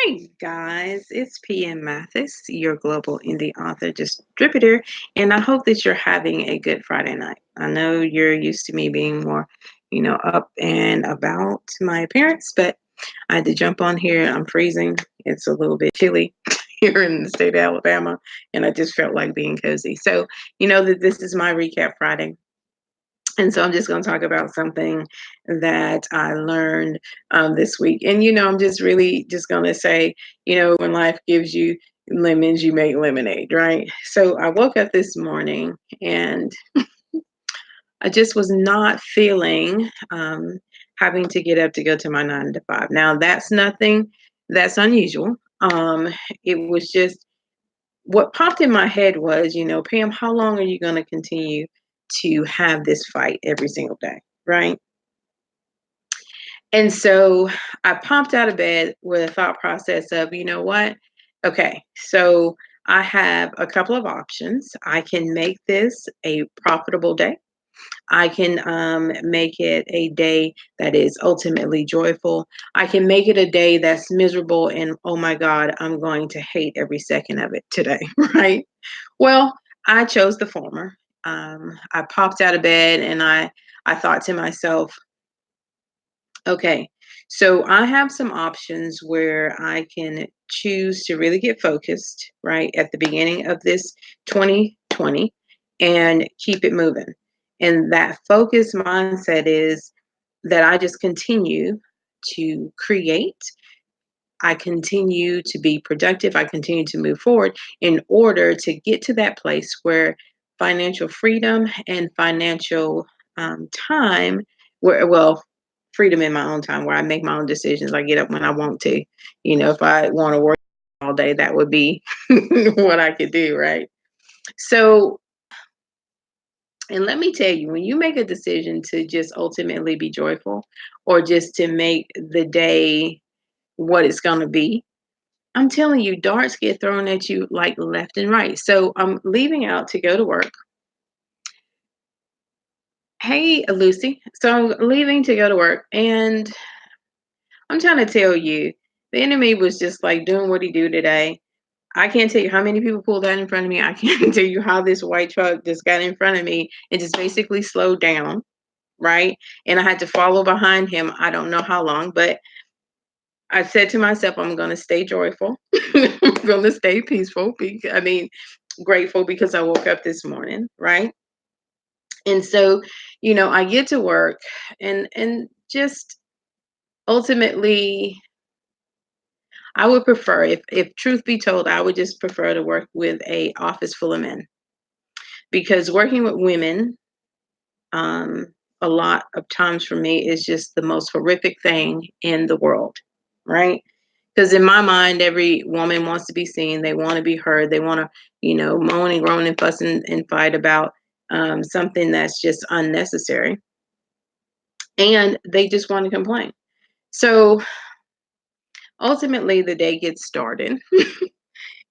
Hey guys, it's PM Mathis, your global indie author distributor, and I hope that you're having a good Friday night. I know you're used to me being more, up and about my appearance, but I had to jump on here. I'm freezing. It's a little bit chilly here in the state of Alabama, and I just felt like being cozy. So, you know that this is my recap Friday. And so I'm just going to talk about something that I learned this week. And, I'm just really just going to say, when life gives you lemons, you make lemonade, right? So I woke up this morning and I just was not feeling having to get up to go to my 9 to 5. Now, that's nothing that's unusual. It was just what popped in my head was, Pam, how long are you going to continue to have this fight every single day? Right. And so I popped out of bed with a thought process of, you know what? Okay, so I have a couple of options. I can make this a profitable day. I can make it a day that is ultimately joyful. I can make it a day that's miserable and, oh my God, I'm going to hate every second of it today, right? Well, I chose the former. I popped out of bed and I thought to myself, okay, so I have some options where I can choose to really get focused, right, at the beginning of this 2020 and keep it moving. And that focus mindset is that I just continue to create, I continue to be productive, I continue to move forward in order to get to that place where financial freedom and financial time, well, freedom in my own time, where I make my own decisions. I get up when I want to. If I want to work all day, that would be what I could do, right? So, and let me tell you, when you make a decision to just ultimately be joyful or just to make the day what it's going to be, I'm telling you, darts get thrown at you like left and right. So I'm leaving out to go to work. Hey, Lucy. So I'm leaving to go to work, and I'm trying to tell you, the enemy was just like doing what he do today. I can't tell you how many people pulled out in front of me. I can't tell you how this white truck just got in front of me and just basically slowed down, right? And I had to follow behind him. I don't know how long, but I said to myself, I'm going to stay joyful. I'm going to stay peaceful. Grateful because I woke up this morning, right? And so, I get to work and just ultimately I would prefer, if truth be told, I would just prefer to work with a office full of men, because working with women um a lot of times for me is just the most horrific thing in the world, right? Because in my mind, every woman wants to be seen, they want to be heard, they want to, moan and groan and fuss and fight about something that's just unnecessary, and they just want to complain. So ultimately, the day gets started.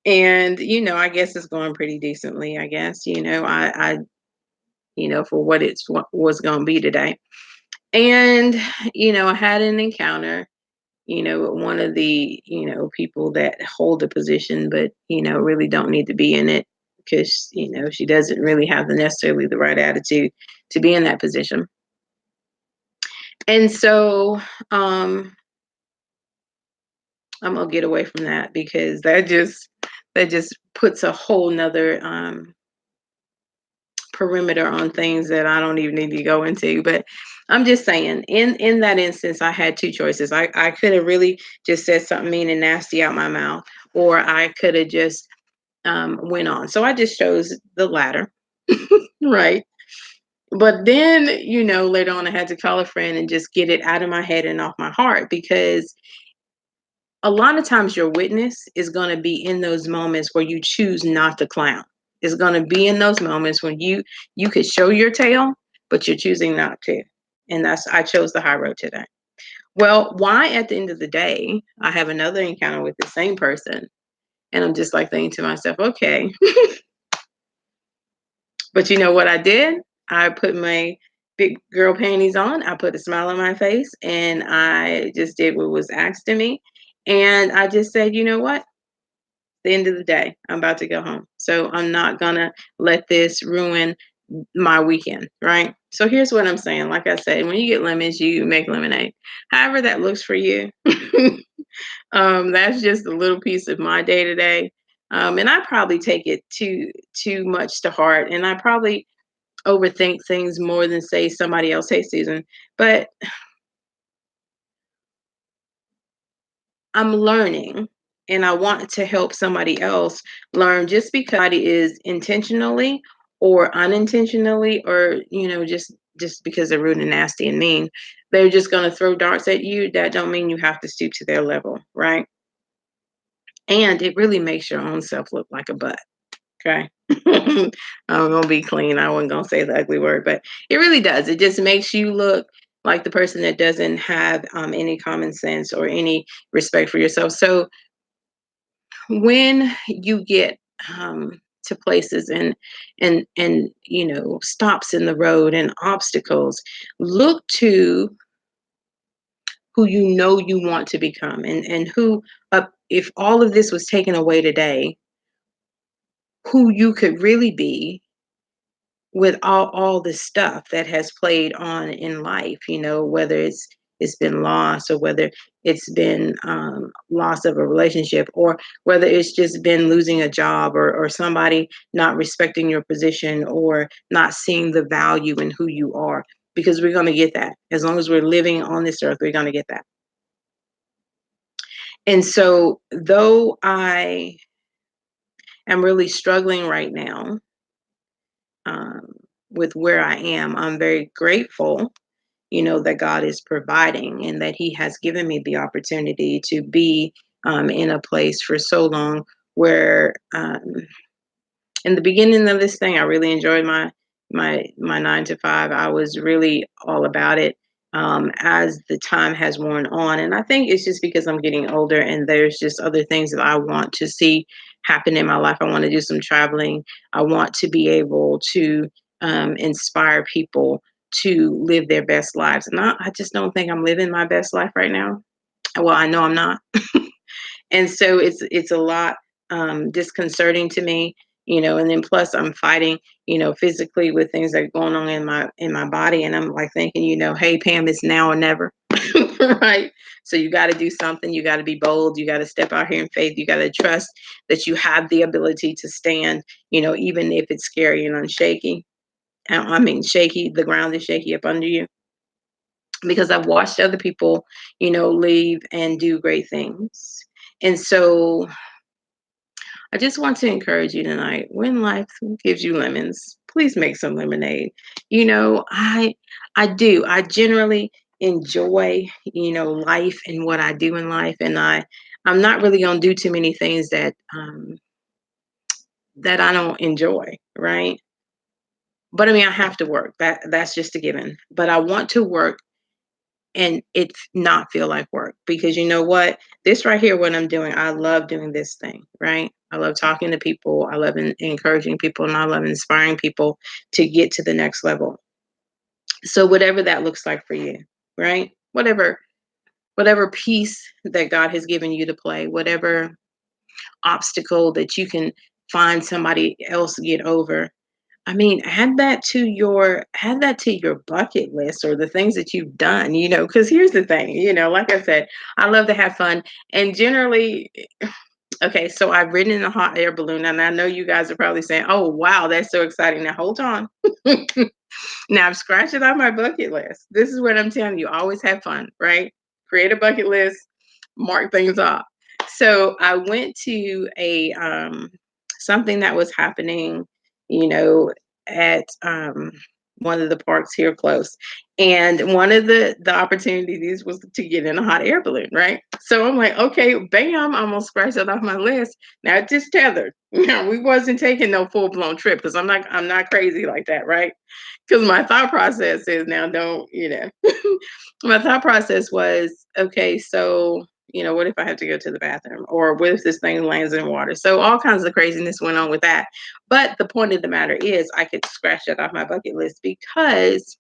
And I guess it's going pretty decently. I guess for what what was going to be today. And I had an encounter, with one of the people that hold the position, but really don't need to be in it, because she doesn't really have necessarily the right attitude to be in that position. And so I'm gonna get away from that, because that just puts a whole nother perimeter on things that I don't even need to go into. But I'm just saying, in that instance, I had two choices. I could have really just said something mean and nasty out my mouth, or I could have just went on. So I just chose the latter, right? But then, later on, I had to call a friend and just get it out of my head and off my heart, because a lot of times your witness is going to be in those moments where you choose not to clown. It's going to be in those moments when you could show your tail, but you're choosing not to. And I chose the high road today. Well, why at the end of the day, I have another encounter with the same person, and I'm just like thinking to myself, okay, but you know what I did? I put my big girl panties on. I put a smile on my face, and I just did what was asked of me. And I just said, you know what? The end of the day, I'm about to go home. So I'm not gonna let this ruin my weekend, right? So here's what I'm saying. Like I said, when you get lemons, you make lemonade. However that looks for you. That's just a little piece of my day to day. And I probably take it too much to heart, and I probably overthink things more than say somebody else. Hey, Susan, but I'm learning, and I want to help somebody else learn. Just because somebody is intentionally or unintentionally, or just because they're rude and nasty and mean, they're just going to throw darts at you. That don't mean you have to stoop to their level, right? And it really makes your own self look like a butt. Okay. I'm gonna be clean. I wasn't gonna say the ugly word, but it really does. It just makes you look like the person that doesn't have any common sense or any respect for yourself. So when you get to places and stops in the road and obstacles, look to who you want to become, and who, if all of this was taken away today, who you could really be with all the stuff that has played on in life, whether it's been loss, or whether it's been loss of a relationship, or whether it's just been losing a job, or somebody not respecting your position, or not seeing the value in who you are, because we're going to get that as long as we're living on this earth. We're going to get that. And so, though I am really struggling right now, um, with where I am, I'm very grateful, that God is providing, and that He has given me the opportunity to be in a place for so long where, in the beginning of this thing, I really enjoyed my 9 to 5. I was really all about it. As the time has worn on, and I think it's just because I'm getting older, and there's just other things that I want to see happen in my life. I want to do some traveling. I want to be able to inspire people to live their best lives, and I just don't think I'm living my best life right now. Well, I know I'm not. And so it's a lot disconcerting to me, and then plus I'm fighting, physically, with things that are going on in my body, and I'm like thinking, hey Pam, it's now or never. Right? So you got to do something. You got to be bold. You got to step out here in faith. You got to trust that you have the ability to stand, even if it's scary and unshaky. I mean shaky, the ground is shaky up under you, because I've watched other people, leave and do great things. And so I just want to encourage you tonight, when life gives you lemons, please make some lemonade. I do. I generally enjoy, life and what I do in life, and I'm not really going to do too many things that I don't enjoy, right? But I mean, I have to work. That's just a given. But I want to work and it's not feel like work, because you know what, this right here, what I'm doing, I love doing this thing, right? I love talking to people, I love encouraging people, and I love inspiring people to get to the next level. So whatever that looks like for you, right? Whatever piece that God has given you to play, whatever obstacle that you can find somebody else get over, I mean, add that to your bucket list, or the things that you've done, because here's the thing, like I said, I love to have fun. And generally, okay, so I've ridden in a hot air balloon, and I know you guys are probably saying, "Oh, wow, that's so exciting." Now hold on. Now I've scratched it off my bucket list. This is what I'm telling you. Always have fun, right? Create a bucket list, mark things off. So I went to a something that was happening, you know, at one of the parks here close. And one of the opportunities was to get in a hot air balloon, right? So I'm like, okay, bam, I'm gonna scratch that off my list. Now it's just tethered. We wasn't taking no full blown trip, because I'm not crazy like that, right? Because my thought process is, now don't, my thought process was, okay, so, what if I have to go to the bathroom? Or what if this thing lands in water? So all kinds of craziness went on with that. But the point of the matter is, I could scratch that off my bucket list because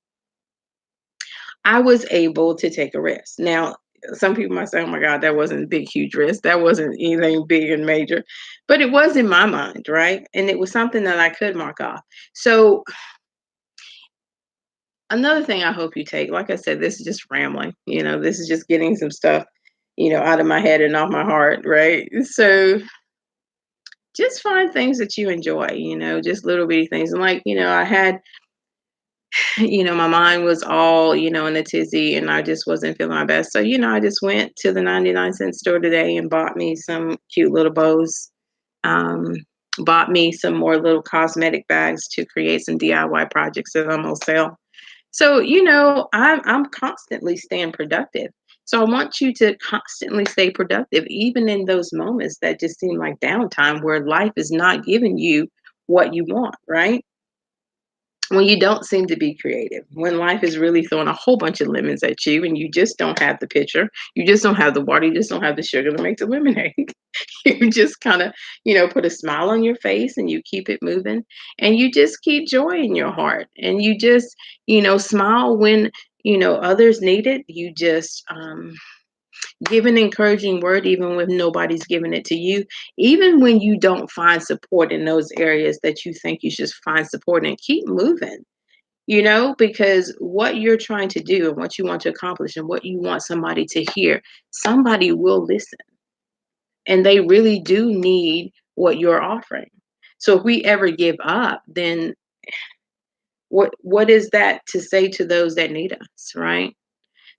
I was able to take a risk. Now, some people might say, "Oh my God, that wasn't a big, huge risk. That wasn't anything big and major," but it was in my mind, right? And it was something that I could mark off. So another thing I hope you take, like I said, this is just rambling. This is just getting some stuff, out of my head and off my heart, right? So just find things that you enjoy, just little bitty things. And like, I had, my mind was all, in a tizzy and I just wasn't feeling my best. So, I just went to the 99-cent store today and bought me some cute little bows. Um, Bought me some more little cosmetic bags to create some DIY projects that I'm gonna sell. So, I'm constantly staying productive. So I want you to constantly stay productive, even in those moments that just seem like downtime where life is not giving you what you want, right? When you don't seem to be creative, when life is really throwing a whole bunch of lemons at you and you just don't have the pitcher, you just don't have the water, you just don't have the sugar to make the lemonade. You just kind of, put a smile on your face and you keep it moving and you just keep joy in your heart and you just, smile when, others need it. You just, give an encouraging word even when nobody's giving it to you, even when you don't find support in those areas that you think you should find support in. Keep moving, because what you're trying to do and what you want to accomplish and what you want somebody to hear, somebody will listen and they really do need what you're offering. So if we ever give up, then what is that to say to those that need us, right?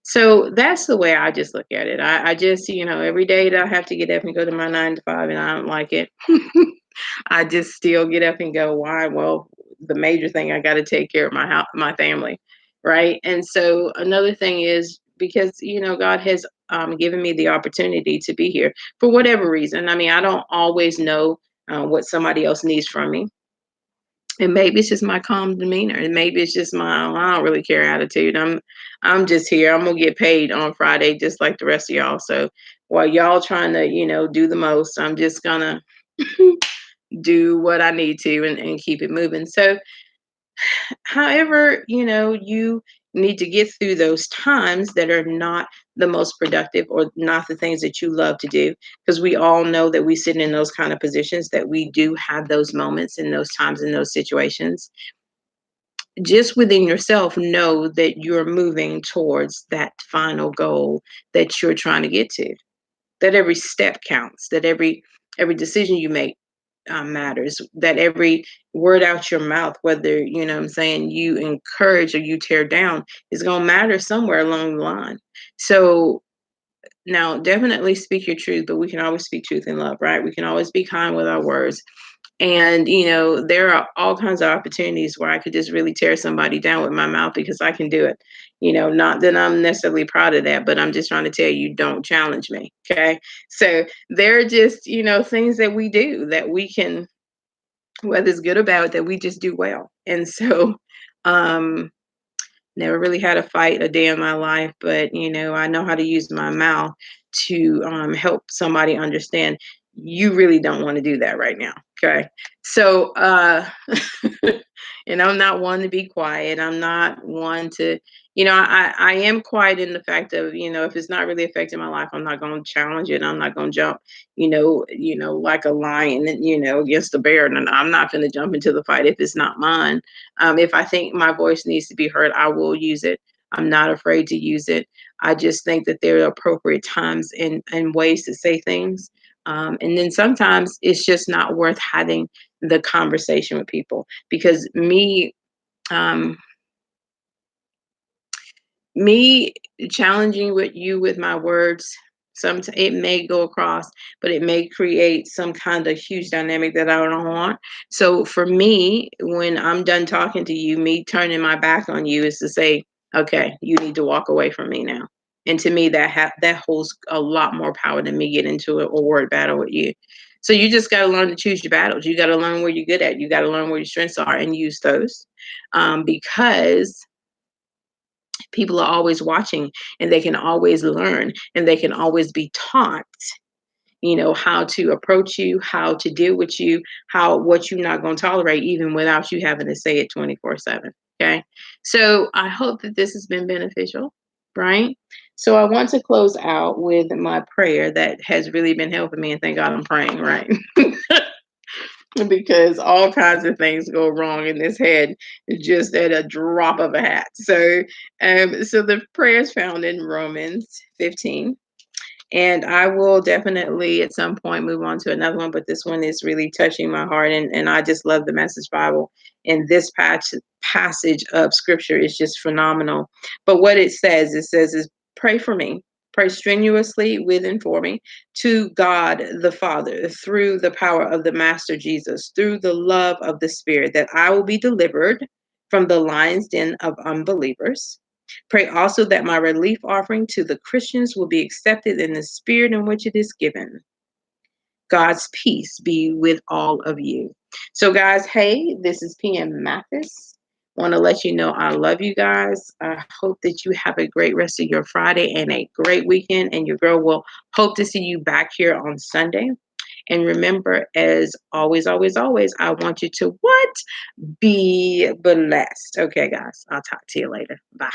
So that's the way I just look at it. I just, every day that I have to get up and go to my 9 to 5 and I don't like it, I just still get up and go, why? Well, the major thing, I got to take care of my house, my family. Right. And so another thing is because, God has given me the opportunity to be here for whatever reason. I mean, I don't always know what somebody else needs from me. And maybe it's just my calm demeanor, and maybe it's just my I don't really care attitude. I'm just here. I'm gonna get paid on Friday just like the rest of y'all. So while y'all trying to, do the most, I'm just gonna do what I need to and keep it moving. So however, you need to get through those times that are not the most productive or not the things that you love to do. Because we all know that we sit in those kind of positions, that we do have those moments in those times in those situations. Just within yourself, know that you're moving towards that final goal that you're trying to get to. That every step counts, that every decision you make matters, that every word out your mouth, whether what I'm saying, you encourage or you tear down, is going to matter somewhere along the line. So now definitely speak your truth, but we can always speak truth in love, right? We can always be kind with our words. And there are all kinds of opportunities where I could just really tear somebody down with my mouth because I can do it. Not that I'm necessarily proud of that, but I'm just trying to tell you, don't challenge me. Okay. So there are just, things that we do that we can, whether it's good or bad, that we just do well. And so, um, never really had a fight a day in my life, but I know how to use my mouth to help somebody understand you really don't want to do that right now. Okay. So, and I'm not one to be quiet. I'm not one to, I am quiet in the fact of, if it's not really affecting my life, I'm not going to challenge it. I'm not going to jump, like a lion, against a bear. And I'm not going to jump into the fight if it's not mine. If I think my voice needs to be heard, I will use it. I'm not afraid to use it. I just think that there are appropriate times and ways to say things. And then sometimes it's just not worth having the conversation with people because um, me challenging with you with my words, sometimes it may go across, but it may create some kind of huge dynamic that I don't want. So for me, when I'm done talking to you, me turning my back on you is to say, okay, you need to walk away from me now. And to me, that holds a lot more power than me getting into a word battle with you. So you just got to learn to choose your battles. You got to learn where you're good at. You got to learn where your strengths are and use those, because people are always watching and they can always learn and they can always be taught, how to approach you, how to deal with you, how what you're not going to tolerate even without you having to say it 24/7. Okay. So I hope that this has been beneficial. right? So I want to close out with my prayer that has really been helping me, and thank God I'm praying, right? Because all kinds of things go wrong in this head just at a drop of a hat. So the prayer is found in Romans 15. And I will definitely at some point move on to another one, but this one is really touching my heart. And I just love the Message Bible. And this passage of scripture is just phenomenal. But what it says is pray for me, pray strenuously with and for me to God the Father through the power of the Master Jesus, through the love of the Spirit, that I will be delivered from the lion's den of unbelievers. Pray also that my relief offering to the Christians will be accepted in the spirit in which it is given. God's peace be with all of you. So, guys, hey, this is PM Mathis. Want to let you know I love you guys. I hope that you have a great rest of your Friday and a great weekend. And your girl will hope to see you back here on Sunday. And remember, as always, always, always, I want you to what? Be blessed. Okay, guys, I'll talk to you later. Bye.